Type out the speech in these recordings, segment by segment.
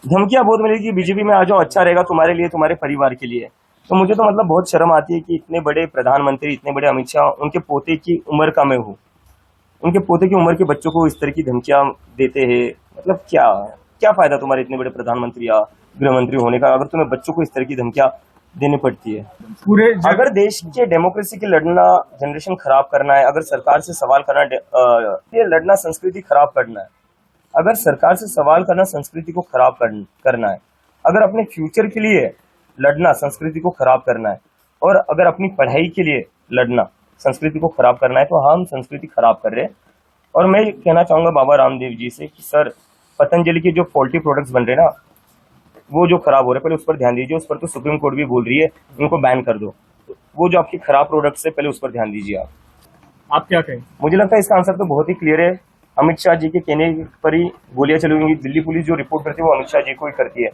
धमकियां बहुत मिली कि बीजेपी में आ जाओ, अच्छा रहेगा तुम्हारे लिए, तुम्हारे परिवार के लिए। तो मुझे तो मतलब बहुत शर्म आती है कि इतने बड़े प्रधानमंत्री, इतने बड़े अमित शाह, उनके पोते की उम्र का मैं हूँ, उनके पोते की उम्र के बच्चों को इस तरह की धमकियां देते हैं। मतलब क्या क्या फायदा तुम्हारे इतने बड़े प्रधानमंत्री या गृह मंत्री होने का, अगर तुम्हें बच्चों को इस तरह की धमकियां देनी पड़ती है। पूरे अगर देश के डेमोक्रेसी की लड़ना, जनरेशन खराब करना है, अगर सरकार से सवाल करना, ये लड़ना संस्कृति खराब करना है, अगर सरकार से सवाल करना संस्कृति को खराब करना है, अगर अपने फ्यूचर के लिए लड़ना संस्कृति को खराब करना है, और अगर अपनी पढ़ाई के लिए लड़ना संस्कृति को खराब करना है, तो हम संस्कृति खराब कर रहे हैं। और मैं कहना चाहूंगा बाबा रामदेव जी से कि सर, पतंजलि के जो फॉल्टी प्रोडक्ट्स बन रहे हैं ना, वो जो खराब हो रहे हैं, पहले उस पर ध्यान दीजिए। उस पर तो सुप्रीम कोर्ट भी बोल रही है उनको बैन कर दो। वो जो आपकी खराब प्रोडक्ट्स है, पहले उस पर ध्यान दीजिए आप क्या कहें? मुझे लगता है इसका आंसर तो बहुत ही क्लियर है। अमित शाह जी के कहने पर ही गोलियां चलूंगी। दिल्ली पुलिस जो रिपोर्ट करती है वो अमित शाह जी को ही करती है,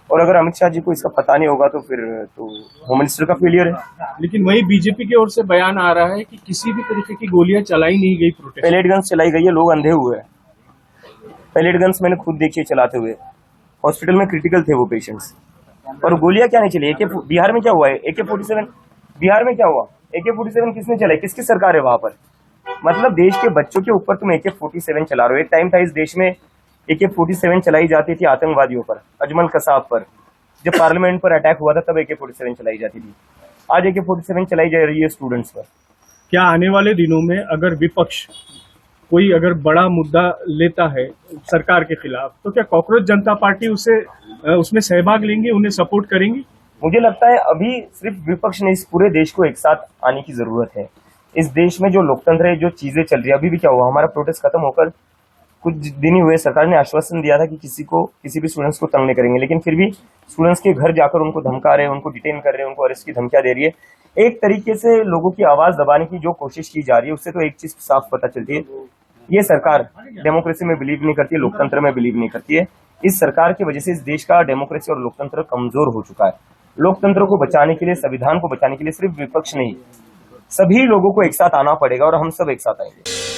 और अगर अमित शाह जी को इसका पता नहीं होगा तो फिर तो होम मिनिस्टर का फेलियर है। लेकिन वही बीजेपी की ओर से बयान आ रहा है कि किसी भी तरीके की गोलियां चलाई नहीं गई प्रोटेस्ट। पैलेट गन्स चलाई गई है, लोग अंधे हुए हैं। पैलेट गन्स मैंने खुद देखी चलाते हुए, हॉस्पिटल में क्रिटिकल थे वो पेशेंट्स, और गोलियां क्या नहीं चली। बिहार में क्या हुआ है? AK-47 बिहार में क्या हुआ? AK-47 किसने चलाई? किसकी सरकार है वहां पर? मतलब देश के बच्चों के ऊपर तुम AK-47 चला रहे हो। एक टाइम था इस देश में AK-47 चलाई जाती थी आतंकवादियों पर, अजमल कसाब पर। जब पार्लियामेंट पर अटैक हुआ था तब AK-47 चलाई जाती थी। आज AK-47 चलाई जा रही है स्टूडेंट्स पर। क्या आने वाले दिनों में अगर विपक्ष कोई अगर बड़ा मुद्दा लेता है सरकार के खिलाफ, तो क्या कॉकरोच जनता पार्टी उसमें सहभाग लेंगे, उन्हें सपोर्ट करेंगी? मुझे लगता है अभी सिर्फ विपक्ष ने, इस पूरे देश को एक साथ आने की जरूरत है। इस देश में जो लोकतंत्र है, जो चीजें चल रही है, अभी भी क्या हुआ, हमारा प्रोटेस्ट खत्म होकर कुछ दिन ही हुए, सरकार ने आश्वासन दिया था कि किसी भी स्टूडेंट्स को तंग नहीं करेंगे, लेकिन फिर भी स्टूडेंट्स के घर जाकर उनको धमका रहे हैं, उनको डिटेन कर रहे हैं, उनको अरेस्ट की धमकियां दे रही है। एक तरीके से लोगों की आवाज दबाने की जो कोशिश की जा रही है, उससे तो एक चीज साफ पता चलती है, ये सरकार डेमोक्रेसी में बिलीव नहीं करती है, लोकतंत्र में बिलीव नहीं करती है। इस सरकार की वजह से इस देश का डेमोक्रेसी और लोकतंत्र कमजोर हो चुका है। लोकतंत्र को बचाने के लिए, संविधान को बचाने के लिए सिर्फ विपक्ष नहीं, सभी लोगों को एक साथ आना पड़ेगा, और हम सब एक साथ आएंगे।